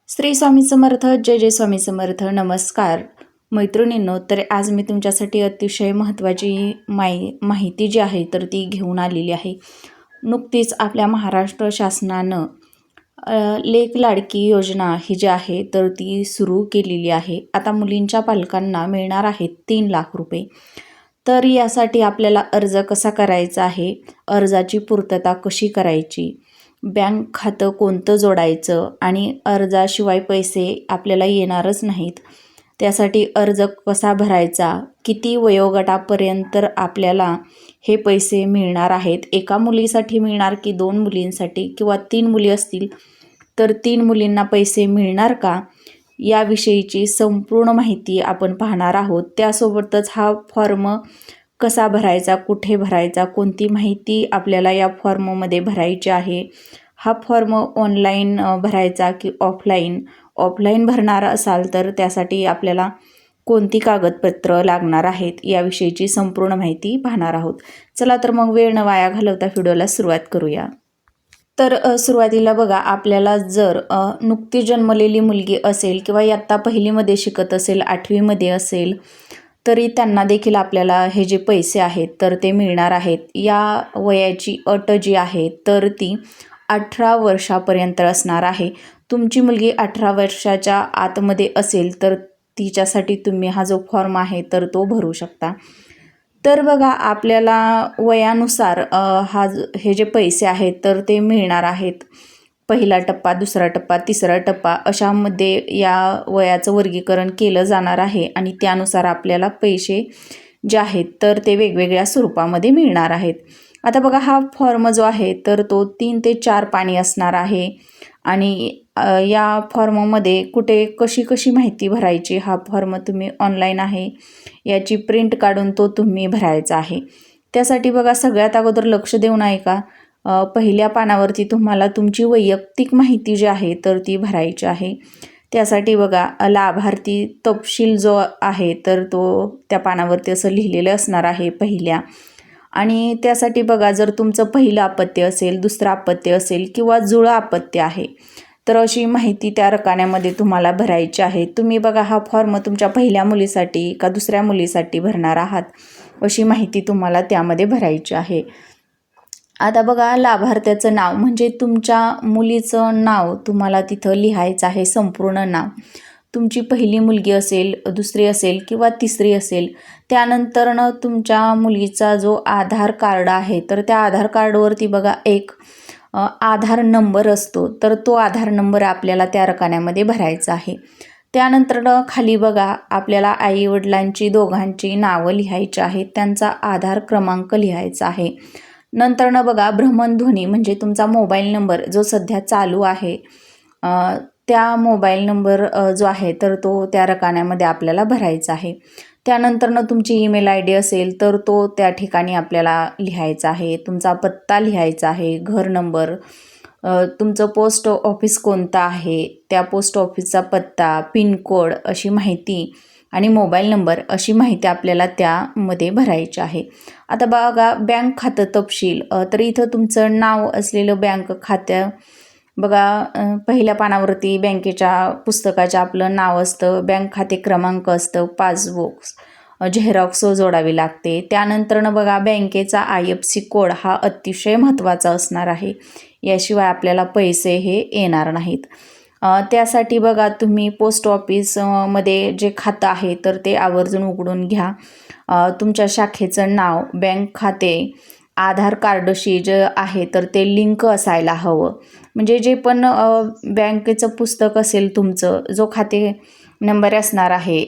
श्री स्वामी समर्थ. जय जय स्वामी समर्थ. नमस्कार मैत्रिणींनो. तर आज मी तुमच्यासाठी अतिशय महत्त्वाची माहिती जी आहे तर ती घेऊन आलेली आहे. नुकतीच आपल्या महाराष्ट्र शासनानं लेक लाडकी योजना ही जी आहे तर ती सुरू केलेली आहे. आता मुलींच्या पालकांना मिळणार आहेत 3 लाख रुपये. तर यासाठी आपल्याला अर्ज कसा करायचा आहे, अर्जाची पूर्तता कशी करायची, बँक खातं कोणतं जोडायचं आणि अर्जाशिवाय पैसे आपल्याला येणारच नाहीत, त्यासाठी अर्ज कसा भरायचा, किती वयोगटापर्यंत आपल्याला हे पैसे मिळणार आहेत, एका मुलीसाठी मिळणार की 2 मुलींसाठी किंवा 3 मुली असतील तर 3 मुलींना पैसे मिळणार का, याविषयीची संपूर्ण माहिती आपण पाहणार आहोत. त्यासोबतच हा फॉर्म कसा भरायचा, कुठे भरायचा, कोणती माहिती आपल्याला या फॉर्ममध्ये भरायची आहे, हा फॉर्म ऑनलाईन भरायचा की ऑफलाईन भरणार असाल तर त्यासाठी आपल्याला कोणती कागदपत्र लागणार आहेत, याविषयीची संपूर्ण माहिती पाहणार आहोत. चला तर मग वेळ न वाया घालवता व्हिडिओला सुरुवात करूया. तर सुरुवातीला बघा, आपल्याला जर नुकती जन्मलेली मुलगी असेल किंवा इयत्ता पहिलीमध्ये शिकत असेल, 8वीमध्ये असेल, तरी त्यांना देखील आपल्याला हे जे पैसे आहेत तर ते मिळणार आहेत. या वयाची अट जी आहे तर ती 18 वर्षापर्यंत असणार आहे. तुमची मुलगी 18 वर्षाच्या आतमध्ये असेल तर तिच्यासाठी तुम्ही हा जो फॉर्म आहे तर तो भरू शकता. तर बघा, आपल्याला वयानुसार हे जे पैसे आहेत तर ते मिळणार आहेत. पहिला टप्पा, दुसरा टप्पा, तिसरा टप्पा अशामध्ये या वयाचं वर्गीकरण केलं जाणार आहे आणि त्यानुसार आपल्याला पैसे जे आहेत तर ते वेगवेगळ्या स्वरूपामध्ये मिळणार आहेत. आता बघा, हा फॉर्म जो आहे तर तो 3 ते 4 पानी असणार आहे आणि या फॉर्ममध्ये कुठे कशी माहिती भरायची, हा फॉर्म तुम्ही ऑनलाईन आहे याची प्रिंट काढून तो तुम्ही भरायचा आहे. त्यासाठी बघा, सगळ्यात अगोदर लक्ष देऊन ऐका. पहिल्या पानावरती तुम्हाला तुमची वैयक्तिक माहिती जी आहे तर ती भरायची आहे. त्यासाठी बघा, लाभार्थी तपशील जो आहे तर तो त्या पानावरती असं लिहिलेलं असणार आहे पहिल्या. आणि त्यासाठी बघा, जर तुमचं पहिलं अपत्य असेल, दुसरं अपत्य असेल किंवा जुळं अपत्य आहे तर अशी माहिती त्या रकान्यामध्ये तुम्हाला भरायची आहे. तुम्ही बघा, हा फॉर्म तुमच्या पहिल्या मुलीसाठी का दुसऱ्या मुलीसाठी भरणार आहात, अशी माहिती तुम्हाला त्यामध्ये भरायची आहे. आता बघा, लाभार्थ्याचं नाव म्हणजे तुमच्या मुलीचं नाव तुम्हाला तिथं लिहायचं आहे, संपूर्ण नाव. तुमची पहिली मुलगी असेल, दुसरी असेल किंवा तिसरी असेल, त्यानंतरनं तुमच्या मुलीचा जो आधार कार्ड आहे तर त्या आधार कार्डवरती बघा एक आधार नंबर असतो, तर तो आधार नंबर आपल्याला त्या रकान्यामध्ये भरायचा आहे. त्यानंतरनं खाली बघा, आपल्याला आईवडिलांची दोघांची नावं लिहायची आहेत, त्यांचा आधार क्रमांक लिहायचा आहे. नंतरनं बघा, भ्रमणध्वनी म्हणजे तुमचा मोबाईल नंबर जो सध्या चालू आहे त्या मोबाईल नंबर जो आहे तर तो त्या रकान्यामध्ये आपल्याला भरायचा आहे. त्यानंतरनं तुमची ईमेल ID असेल तर तो त्या ठिकाणी आपल्याला लिहायचा आहे. तुमचा पत्ता लिहायचा आहे, घर नंबर, तुमचं पोस्ट ऑफिस कोणतं आहे त्या पोस्ट ऑफिसचा पत्ता, पिनकोड अशी माहिती आणि मोबाईल नंबर अशी माहिती आपल्याला त्यामध्ये भरायची आहे. आता बघा, बँक खातं तपशील, तर इथं तुमचं नाव असलेलं बँक खातं बघा, पहिल्या पानावरती बँकेच्या पुस्तकाच्या आपलं नाव असतं, बँक खाते क्रमांक असतं, पासबुक झेरॉक्स जोडावी लागते. त्यानंतरनं बघा, बँकेचा IFSC कोड हा अतिशय महत्त्वाचा असणार आहे, याशिवाय आपल्याला पैसे हे येणार नाहीत. त्यासाठी बघा, तुम्ही पोस्ट ऑफिसमध्ये जे खातं आहे तर ते आवर्जून उघडून घ्या. तुमच्या शाखेचं नाव, बँक खाते आधार कार्डशी जे आहे तर ते लिंक असायला हवं. म्हणजे जे पण बँकेचं पुस्तक असेल तुमचं, जो खाते नंबर असणार आहे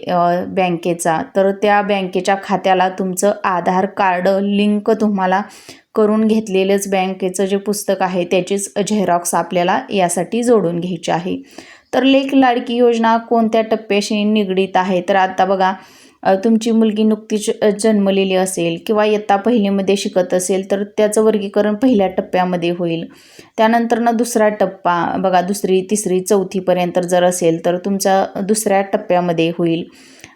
बँकेचा, तर त्या बँकेच्या खात्याला तुमचं आधार कार्ड लिंक तुम्हाला करून घेतलेलंच बँकेचं जे पुस्तक आहे त्याचीच झेरॉक्स आपल्याला यासाठी जोडून घ्यायची आहे. तर लेक लाडकी योजना कोणत्या टप्प्याशी निगडीत आहे, तर आता बघा, तुमची मुलगी नुकतीच जन्मलेली असेल किंवा इयत्ता पहिलीमध्ये शिकत असेल तर त्याचं वर्गीकरण पहिल्या टप्प्यामध्ये होईल. त्यानंतरनं दुसरा टप्पा बघा, दुसरी, तिसरी, चौथीपर्यंत जर असेल तर तुमचा दुसऱ्या टप्प्यामध्ये होईल.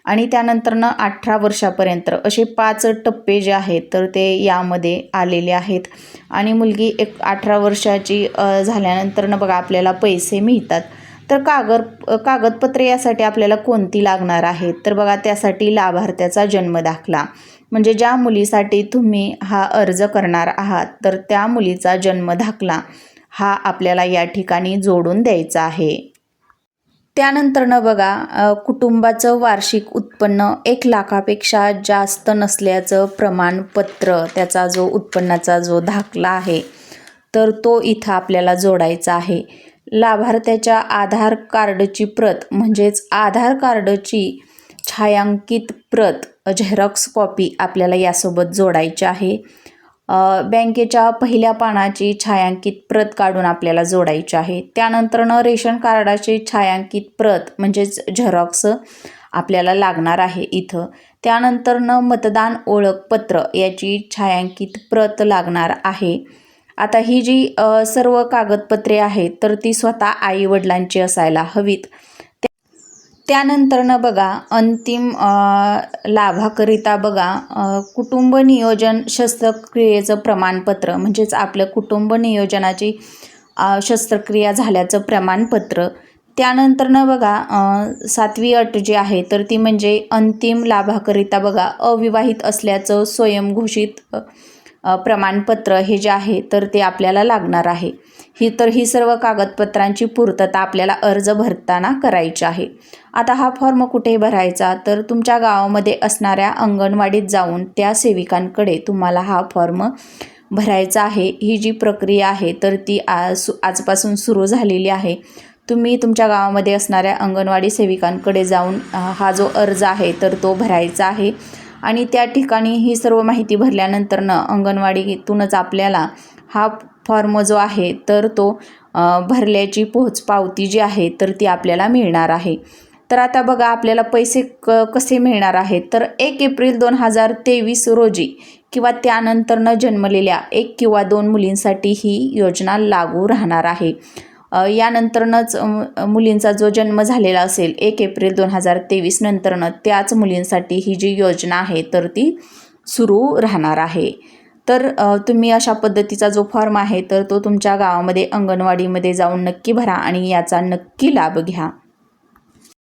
आणि त्यानंतरनं 18 वर्षापर्यंत असे 5 टप्पे जे आहेत तर ते यामध्ये आलेले आहेत. आणि मुलगी 18 वर्षाची झाल्यानंतरनं बघा आपल्याला पैसे मिळतात. तर कागदपत्रे यासाठी आपल्याला कोणती लागणार आहेत, तर बघा त्यासाठी लाभार्थ्याचा जन्मदाखला, म्हणजे ज्या मुलीसाठी तुम्ही हा अर्ज करणार आहात तर त्या मुलीचा जन्मदाखला हा आपल्याला या ठिकाणी जोडून द्यायचा आहे. त्यानंतरनं बघा कुटुंबाचं वार्षिक उत्पन्न 1 लाखापेक्षा जास्त नसल्याचं प्रमाणपत्र, त्याचा जो उत्पन्नाचा जो दाखला आहे तर तो इथं आपल्याला जोडायचा आहे. लाभार्थ्याच्या आधार कार्डची प्रत म्हणजेच आधार कार्डची छायांकित प्रत झेरॉक्स कॉपी आपल्याला यासोबत जोडायची आहे. बँकेच्या पहिल्या पानाची छायांकित प्रत काढून आपल्याला जोडायची आहे. त्यानंतरनं रेशन कार्डाची छायांकित प्रत म्हणजेच झेरॉक्स आपल्याला लागणार आहे इथं. त्यानंतरनं मतदान ओळखपत्र याची छायांकित प्रत लागणार आहे. आता ही जी सर्व कागदपत्रे आहेत तर ती स्वतः आईवडिलांची असायला हवीत. त्यानंतरनं बघा अंतिम लाभाकरिता बघा कुटुंब नियोजन शस्त्रक्रियेचं प्रमाणपत्र, म्हणजेच आपलं कुटुंब नियोजनाची शस्त्रक्रिया झाल्याचं प्रमाणपत्र. त्यानंतरनं बघा 7वी अट जी आहे तर ती म्हणजे अंतिम लाभाकरिता बघा अविवाहित असल्याचं स्वयंघोषित प्रमाणपत्र हे जे आहे तर ते आपल्याला लागणार आहे. ही सर्व कागदपत्रांची पूर्तता आपल्याला अर्ज भरताना करायची आहे. आता हा फॉर्म कुठे भरायचा, तर तुमच्या गावामध्ये असणाऱ्या अंगणवाडीत जाऊन त्या सेविकांकडे तुम्हाला हा फॉर्म भरायचा आहे. ही जी प्रक्रिया आहे तर ती आजपासून सुरू झालेली आहे. तुम्ही तुमच्या गावामध्ये असणाऱ्या अंगणवाडी सेविकांकडे जाऊन हा जो अर्ज आहे तर तो भरायचा आहे आणि त्या ठिकाणी ही सर्व माहिती भरल्यानंतरनं अंगणवाडीतूनच आपल्याला हा फॉर्म जो आहे तर तो भरल्याची पोहोचपावती जी आहे तर ती आपल्याला मिळणार आहे. तर आता बघा आपल्याला पैसे कसे मिळणार आहेत, तर 1 एप्रिल 2023 रोजी किंवा त्यानंतरनं जन्मलेल्या 1 किंवा 2 मुलींसाठी ही योजना लागू राहणार आहे. यानंतरनंच मुलींचा जो जन्म झालेला असेल 1 एप्रिल 2023 नंतरनं त्याच मुलींसाठी ही जी योजना आहे तर ती सुरू राहणार आहे. तर तुम्ही अशा पद्धतीचा जो फॉर्म आहे तर तो तुमच्या गावामध्ये अंगणवाडीमध्ये जाऊन नक्की भरा आणि याचा नक्की लाभ घ्या.